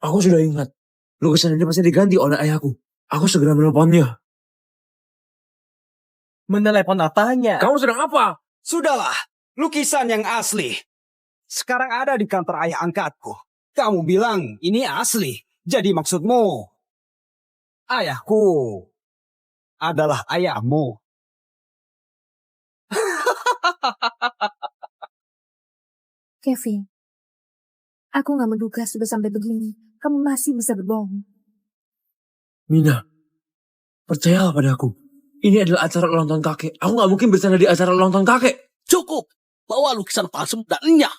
Aku sudah ingat. Lukisan ini pasti diganti oleh ayahku. Aku segera menelponnya. Menelepon apanya? Kamu sedang apa? Sudahlah, lukisan yang asli. Sekarang ada di kantor ayah angkatku. Kamu bilang ini asli. Jadi maksudmu, ayahku adalah ayahmu. Kevin, aku gak menduga sudah sampai begini. Kamu masih bisa berbohong. Mina, percayalah padaku. Ini adalah acara ulang tahun kakek. Aku gak mungkin bersandar di acara ulang tahun kakek. Cukup, bawa lukisan palsu dan enyah.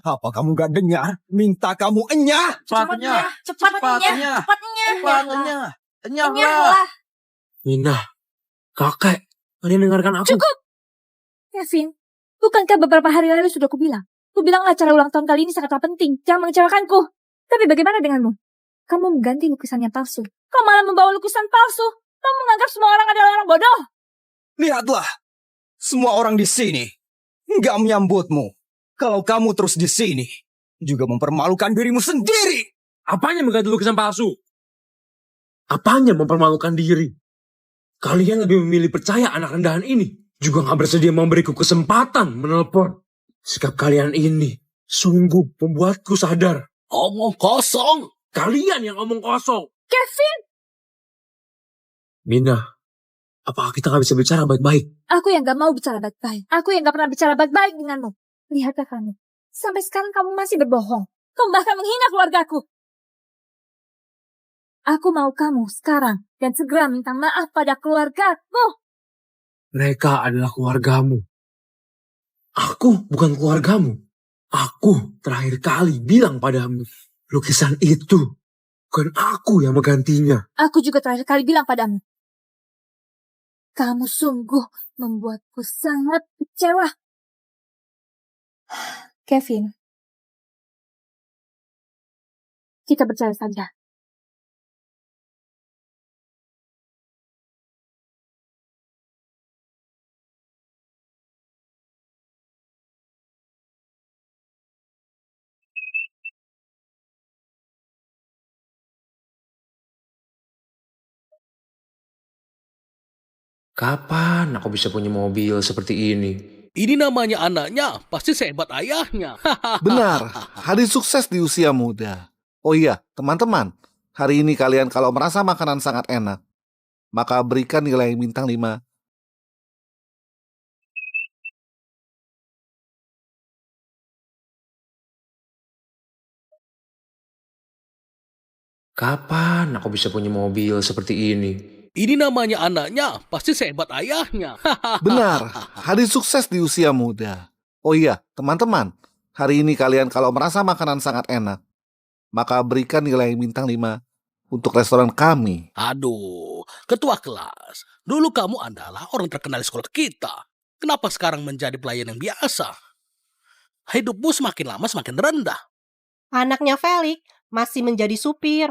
Apa kamu gak dengar? Minta kamu enyah. Cepatnya. Cepatnya. Enyahlah. Mina, kakek, kalian dengarkan aku. Cukup! Kevin, bukankah beberapa hari lalu sudah kubilang? Kubilang acara ulang tahun kali ini sangatlah penting. Jangan mengecewakanku. Tapi bagaimana denganmu? Kamu mengganti lukisan yang palsu. Kau malah membawa lukisan palsu. Kamu menganggap semua orang adalah orang bodoh. Lihatlah. Semua orang di sini nggak menyambutmu. Kalau kamu terus di sini, juga mempermalukan dirimu sendiri. Apanya mengganti lukisan palsu? Apanya mempermalukan diri? Kalian lebih memilih percaya anak rendahan ini. Juga gak bersedia memberiku kesempatan menelpon. Sikap kalian ini sungguh membuatku sadar. Omong kosong. Kalian yang omong kosong. Kevin! Mina, apakah kita gak bisa bicara baik-baik? Aku yang gak mau bicara baik-baik. Aku yang gak pernah bicara baik-baik denganmu. Lihatlah kamu. Sampai sekarang kamu masih berbohong. Kamu bahkan menghina keluargaku. Aku mau kamu sekarang dan segera minta maaf pada keluargaku. Mereka adalah keluargamu. Aku bukan keluargamu. Aku terakhir kali bilang padamu, lukisan itu bukan aku yang menggantinya. Aku juga terakhir kali bilang padamu. Kamu sungguh membuatku sangat kecewa. Kevin, kita percaya saja. Kapan aku bisa punya mobil seperti ini? Ini namanya anaknya, pasti sehebat ayahnya. Benar, Hadi sukses di usia muda. Oh iya, teman-teman, hari ini kalian kalau merasa makanan sangat enak, maka berikan nilai bintang 5. Kapan aku bisa punya mobil seperti ini? Ini namanya anaknya, pasti sehebat ayahnya. Benar, Hadi sukses di usia muda. Oh iya, teman-teman, hari ini kalian kalau merasa makanan sangat enak, maka berikan nilai bintang 5 untuk restoran kami. Aduh, ketua kelas. Dulu kamu adalah orang terkenal di sekolah kita. Kenapa sekarang menjadi pelayan yang biasa? Hidupmu semakin lama semakin rendah. Anaknya Felix masih menjadi supir.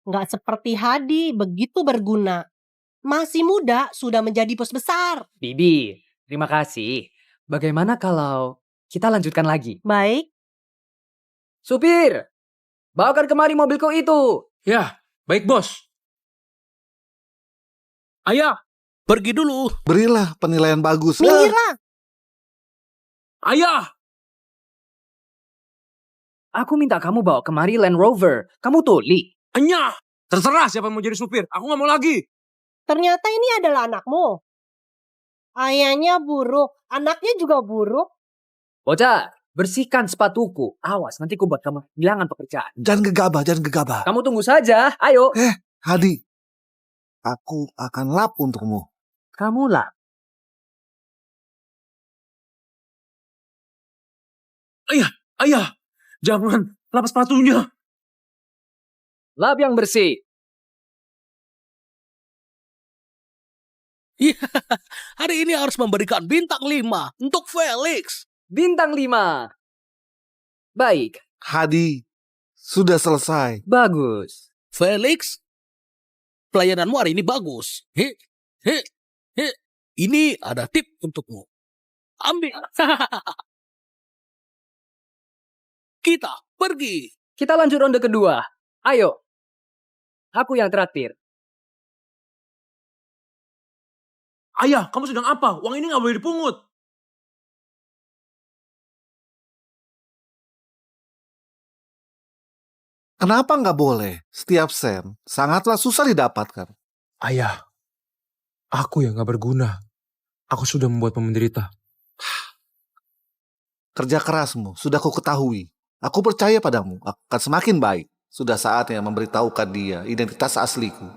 Nggak seperti Hadi begitu berguna. Masih muda sudah menjadi bos besar. Bibi, terima kasih. Bagaimana kalau kita lanjutkan lagi? Baik, Supir, bawakan kemari mobilku itu. Ya, baik bos. Ayah, Pergi dulu. Berilah penilaian bagus. minggirlah. ayah. Aku minta kamu bawa kemari Land Rover. Kamu tuli. Enyah. Terserah siapa yang mau jadi supir. Aku gak mau lagi. Ternyata ini adalah anakmu. Ayahnya buruk, anaknya juga buruk. Bocah, bersihkan sepatuku. Awas, nanti ku buat kamu kehilangan pekerjaan. Jangan gegabah, jangan gegabah. Kamu tunggu saja. Ayo. Hadi, aku akan lap untukmu. Kamu lah. Ayah, jangan. Lepas sepatunya. Lap yang bersih. Hari ini harus memberikan bintang 5 untuk Felix. Bintang 5. Baik, Hadi, sudah selesai. bagus. Felix, pelayananmu hari ini bagus. He. Ini ada tip untukmu. Ambil. Kita pergi. Kita lanjut ronde kedua. Ayo. Aku yang terakhir. Ayah, kamu sedang apa? Uang ini gak boleh dipungut. Kenapa nggak boleh? Setiap sen sangatlah susah didapatkan. Ayah, aku yang gak berguna. Aku sudah membuatmu menderita. Kerja kerasmu sudah ku ketahui. Aku percaya padamu akan semakin baik. Sudah saatnya memberitahukan dia identitas asliku.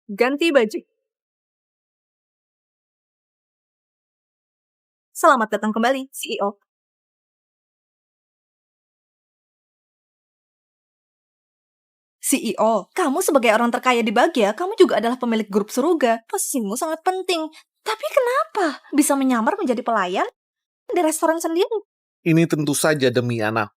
Ganti baju. Selamat datang kembali, CEO. CEO, kamu sebagai orang terkaya di Bahagia, kamu juga adalah pemilik grup Suruga. Posisimu sangat penting. Tapi kenapa bisa menyamar menjadi pelayan di restoran sendiri? Ini tentu saja demi anak.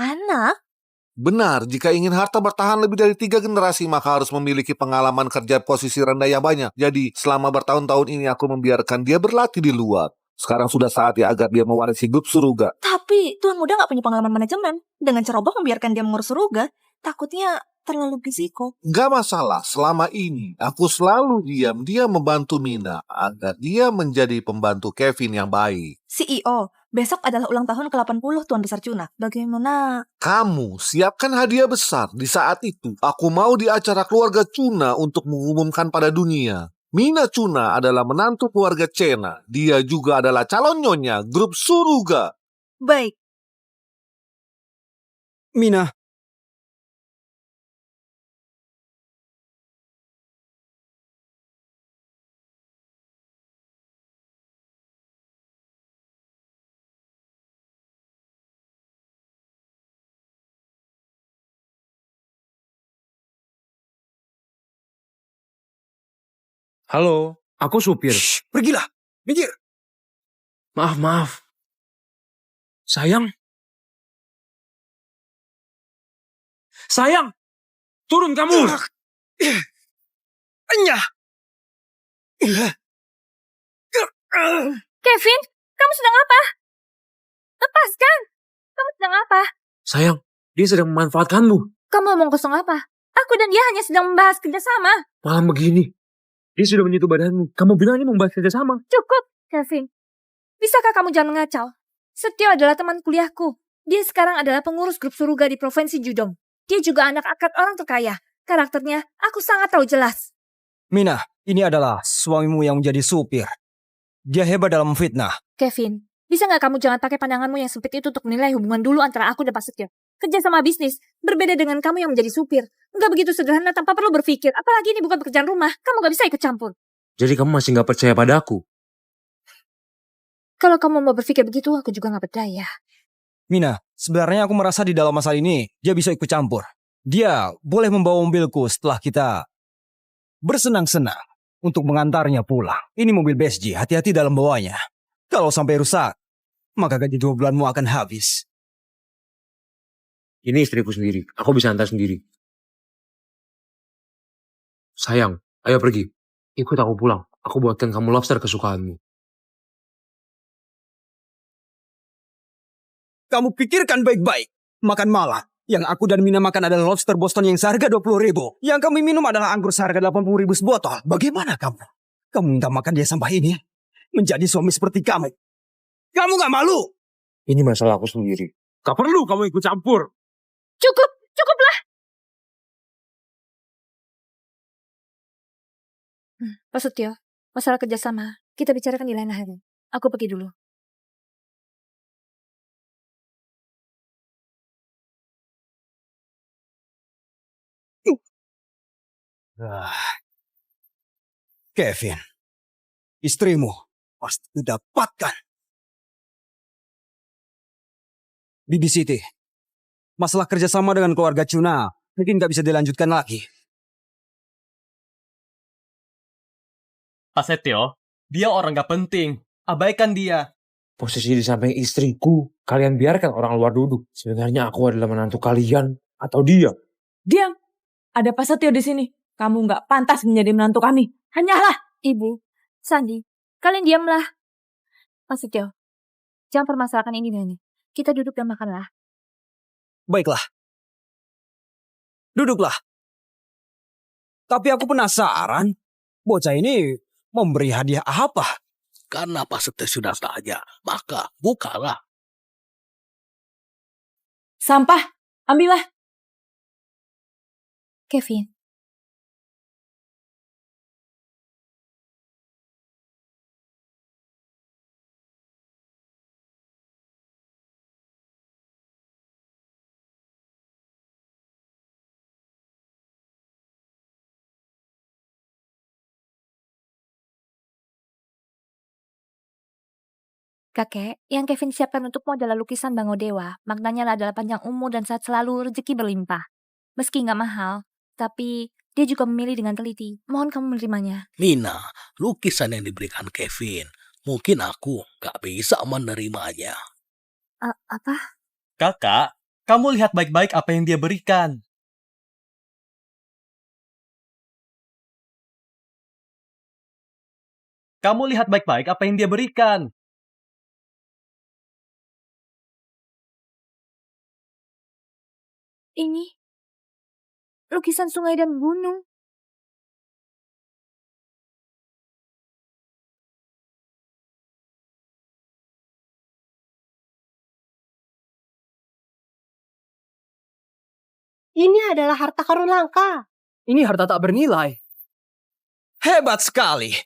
Anak? Benar, jika ingin harta bertahan lebih dari 3 generasi, maka harus memiliki pengalaman kerja posisi rendah yang banyak. Jadi, selama bertahun-tahun ini aku membiarkan dia berlatih di luar. Sekarang sudah saatnya agar dia mewarisi grup Suruga. Tapi Tuan Muda nggak punya pengalaman manajemen. Dengan ceroboh membiarkan dia mengurus Suruga, takutnya terlalu berisiko. Gak masalah, selama ini aku selalu diam. Dia membantu Mina agar dia menjadi pembantu Kevin yang baik. CEO, besok adalah ulang tahun ke-80 Tuan Besar Cuna. Bagaimana? Kamu siapkan hadiah besar. Di saat itu, aku mau di acara keluarga Cuna untuk mengumumkan pada dunia. Mina Cuna adalah menantu keluarga Cena. Dia juga adalah calon nyonya grup Suruga. Baik. Mina, Halo, aku supir. pergilah. Minggir. Maaf. Sayang. Sayang, turun kamu. Enyah. Kevin, kamu sedang apa? Lepaskan! Kamu sedang apa? Sayang, dia sedang memanfaatkanmu. Kamu ngomong kosong apa? Aku dan dia hanya sedang membahas kerjasama. Malam begini, dia sudah menyentuh badanmu. Kamu bilang ini membahas kerjasama. Cukup, Kevin. Bisakah kamu jangan mengacau? Setio adalah teman kuliahku. Dia sekarang adalah pengurus grup Suruga di Provinsi Judong. Dia juga anak angkat orang terkaya. Karakternya aku sangat tahu jelas. Mina, ini adalah suamimu yang menjadi supir. Dia hebat dalam memfitnah. Kevin, bisa nggak kamu jangan pakai pandanganmu yang sempit itu untuk menilai hubungan dulu antara aku dan Pak Setio? Kerja sama bisnis, berbeda dengan kamu yang menjadi supir. Nggak begitu sederhana tanpa perlu berpikir. Apalagi ini bukan pekerjaan rumah, kamu nggak bisa ikut campur. Jadi kamu masih gak percaya padaku? Kalau kamu mau berpikir begitu, aku juga nggak berdaya. Mina, sebenarnya aku merasa di dalam masalah ini, dia bisa ikut campur. Dia boleh membawa mobilku setelah kita bersenang-senang untuk mengantarnya pulang. Ini mobil BSG, hati-hati dalam bawanya. Kalau sampai rusak, maka gaji 2 bulanmu akan habis. Ini istriku sendiri. Aku bisa antar sendiri. Sayang, ayo pergi. Ikut aku pulang. Aku buatkan kamu lobster kesukaanmu. Kamu pikirkan baik-baik. Makan malam. Yang aku dan Mina makan adalah lobster Boston yang seharga 20.000. Yang kami minum adalah anggur seharga 80.000 sebotol. Bagaimana kamu? Kamu minta makan dia sampah ini? Menjadi suami seperti kamu. Kamu gak malu? Ini masalah aku sendiri. Gak perlu kamu ikut campur. Cukuplah. Pak Setio, masalah kerjasama, kita bicarakan di lain hari. Aku pergi dulu. Kevin, istrimu pasti didapatkan. Bibi Siti, masalah kerjasama dengan keluarga Cuna mungkin gak bisa dilanjutkan lagi. Pak Setio, dia orang gak penting. Abaikan dia. Posisi di samping istriku. Kalian biarkan orang luar duduk. Sebenarnya aku adalah menantu kalian. Atau dia. Diam. Ada Pak Setio di sini. Kamu nggak pantas menjadi menantu kami. Hanyalah. Ibu, Sandi, kalian diamlah. Pak Setio, jangan permasalahkan ini dengan ini. Kita duduk dan makanlah. Baiklah. Duduklah. Tapi aku penasaran, bocah ini memberi hadiah apa? Karena Pak Setio sudah tanya, maka bukalah. Sampah. Ambillah. Kevin, Kakek, yang Kevin siapkan untukmu adalah lukisan Bango Dewa. Maknanya adalah panjang umur dan sehat selalu, rezeki berlimpah. Meski nggak mahal, tapi dia juga memilih dengan teliti. Mohon kamu menerimanya. Mina, lukisan yang diberikan Kevin. Mungkin aku nggak bisa menerimanya. Apa? Kakak, kamu lihat baik-baik apa yang dia berikan. Kamu lihat baik-baik apa yang dia berikan. Ini lukisan sungai dan gunung. Ini adalah harta karun langka. Ini harta tak bernilai. Hebat sekali.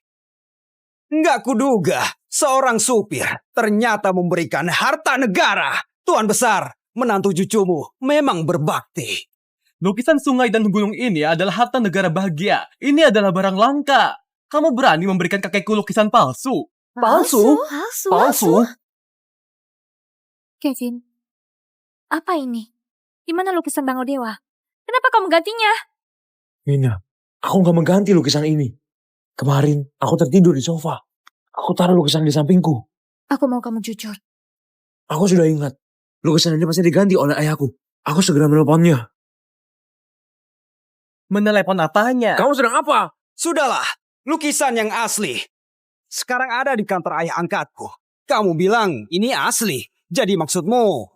Nggak kuduga seorang supir ternyata memberikan harta negara. Tuan besar, menantu cucumu memang berbakti. Lukisan sungai dan gunung ini adalah harta negara bahagia. Ini adalah barang langka. Kamu berani memberikan kakekku lukisan palsu? Palsu? Palsu? Kevin, apa ini? Di mana lukisan Bango Dewa? Kenapa kamu gantinya? Mina, aku nggak mengganti lukisan ini. Kemarin aku tertidur di sofa. Aku taruh lukisan di sampingku. Aku mau kamu jujur. Aku sudah ingat. Lukisan ini pasti diganti oleh ayahku. Aku segera menelponnya. Menelepon apanya? Kamu sedang apa? Sudahlah, lukisan yang asli. Sekarang ada di kantor ayah angkatku. Kamu bilang ini asli. Jadi maksudmu